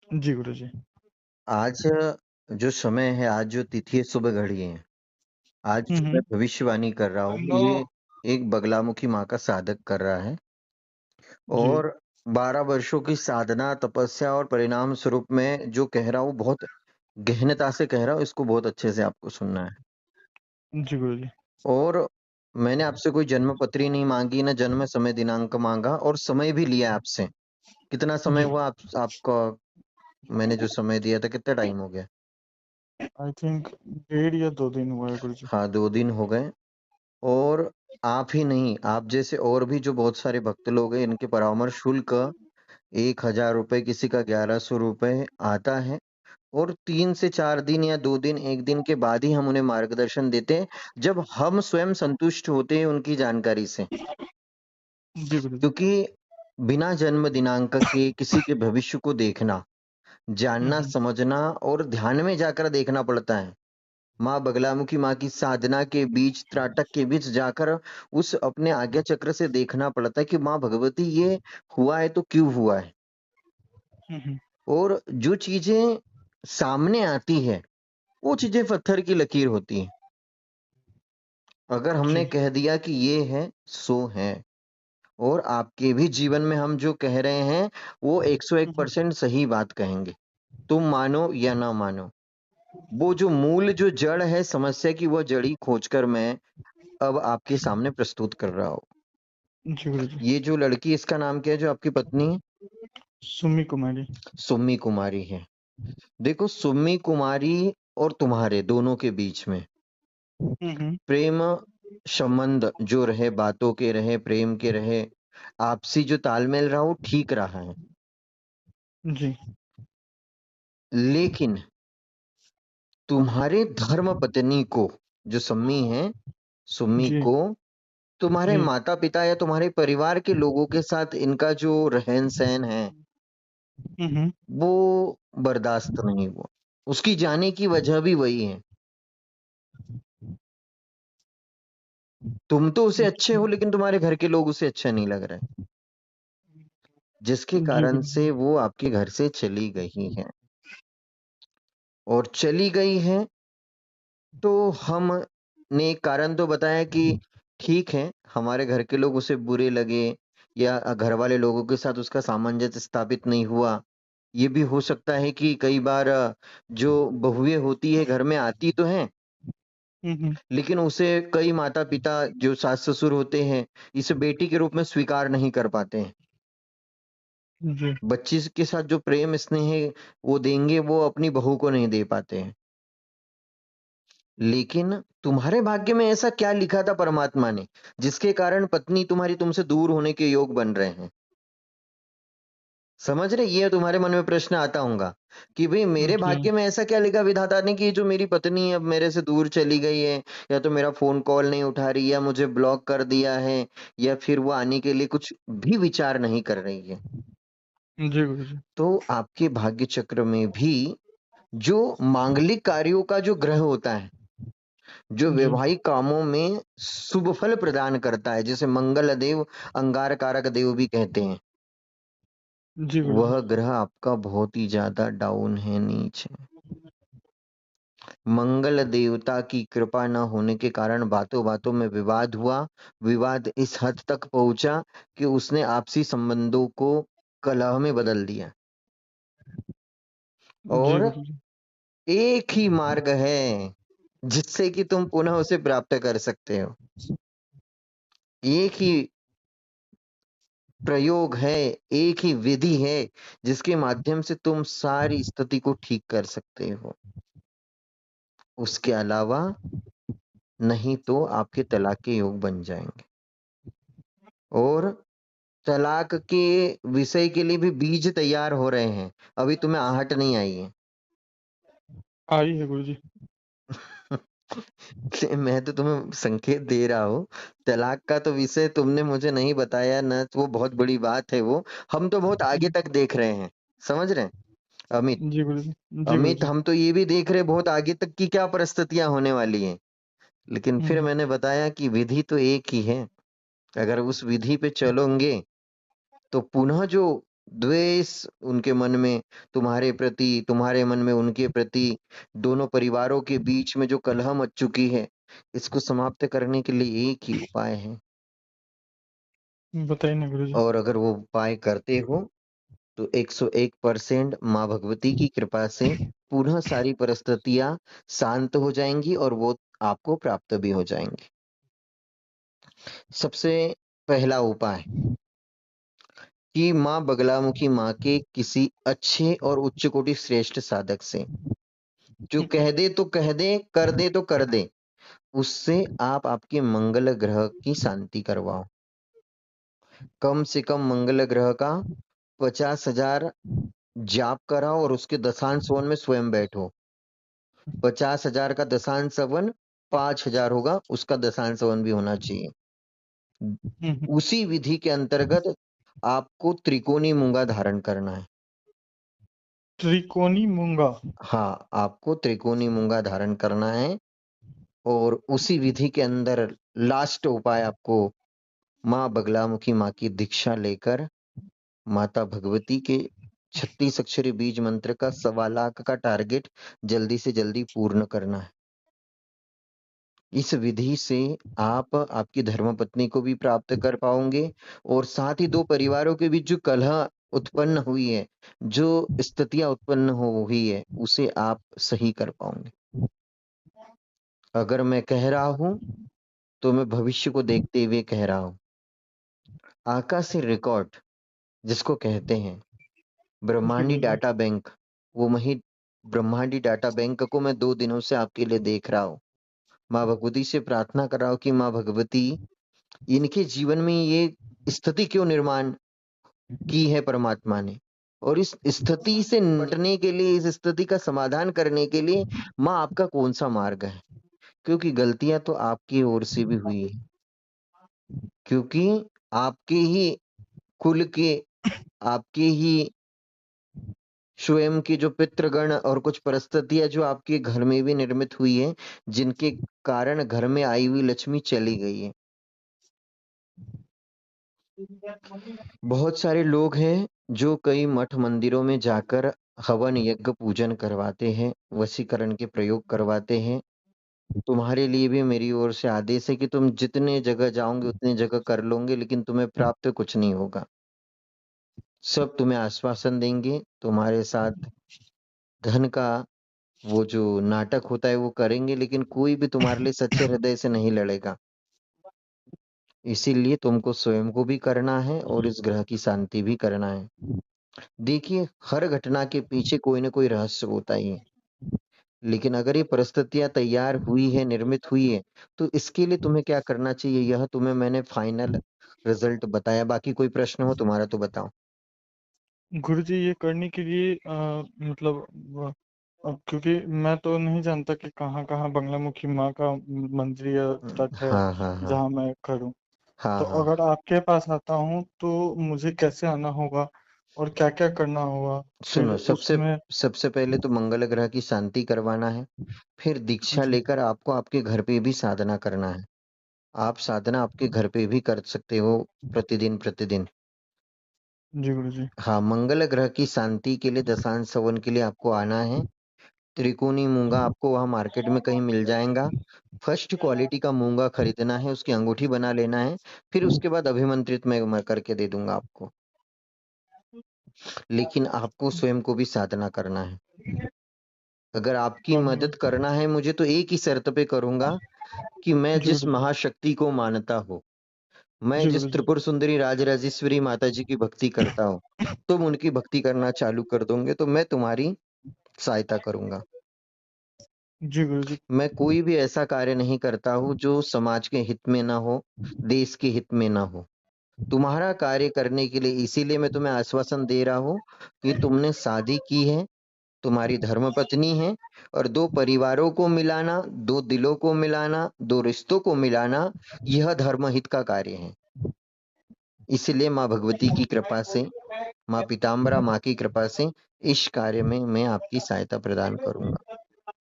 जी गुरुजी। आज जो समय है, आज जो तिथि है, सुबह घड़ी है। आज हुँ, जो मैं हुँ। भविष्यवाणी कर रहा हूँ, ये एक बगलामुखी माँ का साधक कर रहा है जी। और 12 वर्षों की साधना, तपस्या और परिणाम स्वरूप मैं जो कह रहा हूँ, बहुत गहनता से कह रहा हूँ, इसको बहुत अच्छे से आपको सुनना है। जी गुरुजी। और मैंने आपसे कोई जन्म पत्री नहीं माँगी, ना जन्म समय दिनांक माँगा और समय भी लिया आपसे। कितना समय जी। हुआ आपका मैंने जो समय दिया था, कितना टाइम हो गया? आई थिंक 1.5 या 2 दिन हुआ है गुरुजी। हाँ, 2 दिन हो गए। और आप ही नहीं, आप जैसे और भी जो बहुत सारे भक्त लोग हैं, इनके परामर्श शुल्क ₹1000 किसी का ₹1100 आता है और 3 से 4 दिन या 2 दिन, 1 दिन के बाद ही हम उन्हें मार्गदर्शन देते हैं, जब हम स्वयं संतुष्ट होते हैं उनकी जानकारी से। जी गुरुजी। क्योंकि बिना जन्म दिनांक के किसी के भविष्य को देखना, हुँ, जानना, हुँ। समझना और ध्यान में जाकर देखना पड़ता है। माँ बगलामुखी माँ की साधना के बीच, त्राटक के बीच जाकर उस अपने आज्ञा चक्र से देखना पड़ता है कि माँ भगवती ये हुआ है तो क्यों हुआ है? हुँ, हुँ। और जो चीज़ें सामने आती है, वो चीज़ें पत्थर की लकीर होती हैं। अगर हमने जी। कह दिया कि ये है, सो है। और आपके भी जीवन में हम जो कह रहे हैं, वो हुँ, हुँ। 101% सही बात कहेंगे। तुम मानो या ना मानो। वो जो मूल जो जड़ है समस्या की, वो जड़ ही खोजकर मैं अब आपके सामने प्रस्तुत कर रहा हूँ। जी गुरुजी। ये जो लड़की, इसका नाम क्या है जो आपकी पत्नी है? सुम्मी कुमारी। सुम्मी कुमारी है। देखो, सुम्मी कुमारी और तुम्हारे दोनों के बीच में हुँ, हुँ। प्रेम संबंध जो रहे, बातों के रहे, प्रेम के रहे, आपसी जो तालमेल रहा वो ठीक रहा है। जी। लेकिन तुम्हारे धर्म पत्नी को, जो सम्मी है, सुम्मी जी। को तुम्हारे जी। माता-पिता या तुम्हारे परिवार के लोगों के साथ इनका जो रहन-सहन है, हुँ, हुँ। वो बर्दाश्त नहीं हुआ। उसकी जाने की वजह भी वही है। तुम तो उसे अच्छे जी। हो, लेकिन तुम्हारे घर के लोग उसे अच्छे नहीं लग रहे, जिसके जी कारण गुरुजी। से वो आपके घर से चली गई है। और चली गई है तो हमने एक कारण तो बताया कि ठीक है, हमारे घर के लोग उसे बुरे लगे या घर वाले लोगों के साथ उसका सामंजस्य स्थापित नहीं हुआ। ये भी हो सकता है कि कई बार जो बहुएँ होती है घर में आती तो हैं, हुँ, हुँ। लेकिन उसे कई माता-पिता जो सास-ससुर होते हैं, इसे बेटी के रूप में स्वीकार नहीं कर पाते हैं। जी। बच्ची के साथ जो प्रेम स्नेह वो देंगे, वो अपनी बहू को नहीं दे पाते हैं। लेकिन तुम्हारे भाग्य में ऐसा क्या लिखा था परमात्मा ने, जिसके कारण पत्नी तुम्हारी तुमसे दूर होने के योग बन रहे हैं? समझ रहे? ये तुम्हारे मन में प्रश्न आता होगा कि भई मेरे जी। भाग्य में ऐसा क्या लिखा विधाता ने कि जो मेरी पत्नी अब मेरे से दूर चली गई है, या तो मेरा फ़ोन कॉल नहीं उठा रही, या मुझे ब्लॉक कर दिया है, या फिर वो आने के लिए कुछ भी विचार नहीं कर रही है। जी गुरुजी। तो आपके भाग्य चक्र में भी जो मांगलिक कार्यों का जो ग्रह होता है, जो जी। वैवाहिक कामों में शुभ फल प्रदान करता है, जिसे मंगल देव, अंगार कारक देव भी कहते हैं, जी गुरुजी। वह ग्रह आपका बहुत ही ज़्यादा डाउन है, नीच है। मंगल देवता की कृपा न होने के कारण बातों-बातों में विवाद हुआ। विवाद इस हद तक पहुँचा कि उसने आपसी संबंधों को कलह में बदल दिया। जी और गुरुजी। एक ही मार्ग है, जिससे कि तुम पुनः उसे प्राप्त कर सकते हो। एक ही प्रयोग है, एक ही विधि है, जिसके माध्यम से तुम सारी स्थिति को ठीक कर सकते हो। उसके अलावा नहीं तो आपके तलाक के योग बन जाएँगे। और तलाक के विषय के लिए भी बीज तैयार हो रहे हैं, अभी तुम्हें आहट नहीं आई है। आई है गुरुजी। मैं तो तुम्हें संकेत दे रहा हूँ, तलाक का तो विषय तुमने मुझे नहीं बताया ना, तो वो बहुत बड़ी बात है वो। हम तो बहुत आगे हुँ। तक देख रहे हैं, समझ रहे हैं? अमित, जी गुरुजी। जी अमित गुरुजी। हम तो ये भी देख रहे हैं बहुत आगे तक की क्या परिस्थितियाँ होने वाली हैं। लेकिन हुँ, फिर हुँ। मैंने बताया कि विधि तो एक ही है, अगर उस विधि पे चलोगे, तो पुनः जो द्वेष उनके मन में तुम्हारे प्रति, तुम्हारे मन में उनके प्रति, दोनों परिवारों के बीच में जो कलह मच चुकी है, इसको समाप्त करने के लिए एक ही उपाय है। बताइए ना गुरुजी। और अगर वो उपाय करते हो तो 101% माँ भगवती की कृपा से पुनः सारी परिस्थितियां शांत हो जाएंगी और वो आपको प्राप्त भी हो जाएंगी। सबसे पहला उपाय कि माँ बगलामुखी माँ के किसी अच्छे और उच्च कोटि श्रेष्ठ साधक से, जो कह दे तो कह दे, कर दे तो कर दे, उससे आप आपके मंगल ग्रह की शांति करवाओ। कम से कम मंगल ग्रह का 50,000 जाप कराओ और उसके दशांश हवन में स्वयं बैठो। 50,000 का दशांश हवन 5,000 होगा, उसका दशांश हवन भी होना चाहिए। उसी विधि के अंतर्गत आपको त्रिकोणी मूंगा धारण करना है। त्रिकोणी मूंगा? हाँ, आपको त्रिकोणी मूंगा धारण करना है और उसी विधि के अंदर लास्ट उपाय आपको माँ बगलामुखी माँ की दीक्षा लेकर माता भगवती के 36 अक्षरी बीज मंत्र का 1.25 लाख का टारगेट जल्दी से जल्दी पूर्ण करना है। इस विधि से आप आपकी धर्मपत्नी को भी प्राप्त कर पाओगे और साथ ही दो परिवारों के बीच जो कलह उत्पन्न हुई है, जो स्थितियां उत्पन्न हुई है, उसे आप सही कर पाओगे। अगर मैं कह रहा हूं तो मैं भविष्य को देखते हुए कह रहा हूं। आकाशीय रिकॉर्ड जिसको कहते हैं, जी ब्रह्मांडी गुरुजी। डाटा बैंक, वो वही ब्रह्मांडी डाटा बैंक को मैं 2 दिनों से आपके लिए देख रहा हूँ। माँ भगवती से प्रार्थना कर रहा हूँ कि माँ भगवती, इनके जीवन में ये स्थिति क्यों निर्माण की है परमात्मा ने, और इस स्थिति से निपटने के लिए, इस स्थिति का समाधान करने के लिए माँ आपका कौन सा मार्ग है? क्योंकि गलतियां तो आपकी ओर से भी हुई है, क्योंकि आपके ही कुल के, आपके ही स्वयं के जो पितृगण और कुछ परिस्थितियां जो आपके घर में भी निर्मित हुई है, जिनके कारण घर में आई हुई लक्ष्मी चली गई है। बहुत सारे लोग हैं जो कई मठ मंदिरों में जाकर हवन यज्ञ पूजन करवाते हैं, वशीकरण के प्रयोग करवाते हैं। तुम्हारे लिए भी मेरी ओर से आदेश है कि तुम जितने जगह जाओगे उतनी जगह कर लोगे, लेकिन तुम्हें प्राप्त कुछ नहीं होगा। सब तुम्हें आश्वासन देंगे, तुम्हारे साथ धन का वो जो नाटक होता है वो करेंगे, लेकिन कोई भी तुम्हारे लिए सच्चे हृदय से नहीं लड़ेगा। इसीलिए तुमको स्वयं को भी करना है और इस ग्रह की शांति भी करना है। देखिए, हर घटना के पीछे कोई ना कोई रहस्य होता ही है, लेकिन अगर ये परिस्थितियां तैयार हुई है, निर्मित हुई है, तो इसके लिए तुम्हें क्या करना चाहिए, यह तुम्हें मैंने फाइनल रिजल्ट बताया। बाकी कोई प्रश्न हो तुम्हारा तो बताओ। गुरुजी ये करने के लिए मतलब क्योंकि मैं तो नहीं जानता कि कहाँ कहाँ बंगलामुखी माँ का मंदिर या तट है हाँ हाँ हाँ जहाँ मैं करूँ। हाँ तो हाँ। अगर आपके पास आता हूँ तो मुझे कैसे आना होगा और क्या क्या करना होगा फिर सुनो, सबसे उसमें? सबसे पहले तो मंगल ग्रह की शांति करवाना है, फिर दीक्षा जी। लेकर आपको आपके घर पे भी साधना करना है। आप साधना आपके घर पे भी कर सकते हो, प्रतिदिन प्रतिदिन। जी गुरुजी। हाँ, मंगल ग्रह की शांति के लिए दशांश हवन के लिए आपको आना है। त्रिकोणी मूंगा आपको वहां मार्केट में कहीं मिल जाएगा। फर्स्ट क्वालिटी का मूंगा खरीदना है, उसकी अंगूठी बना लेना है, फिर उसके बाद अभिमंत्रित मैं करके दे दूंगा आपको। लेकिन आपको स्वयं को भी साधना करना है। अगर आपकी हाँ मदद हाँ। करना है मुझे, तो एक ही शर्त पे करूंगा कि मैं जी जिस गुरुजी। महाशक्ति को मानता हूँ, मैं जी जिस गुरुजी। त्रिपुर सुंदरी राजराजेश्वरी माता जी की भक्ति करता हूँ, तुम उनकी भक्ति करना चालू कर दोगे तो मैं तुम्हारी सहायता करूंगा। जी गुरुजी। मैं कोई भी ऐसा कार्य नहीं करता हूँ जो समाज के हित में ना हो, देश के हित में ना हो। तुम्हारा कार्य करने के लिए इसीलिए मैं तुम्हें आश्वासन दे रहा हूँ कि तुमने शादी की है, तुम्हारी धर्मपत्नी है, और दो परिवारों को मिलाना, दो दिलों को मिलाना, दो रिश्तों को मिलाना, यह धर्महित का कार्य है। इसलिए माँ भगवती की कृपा से, माँ पीताम्बरा माँ की कृपा से इस कार्य में मैं आपकी सहायता प्रदान करूंगा।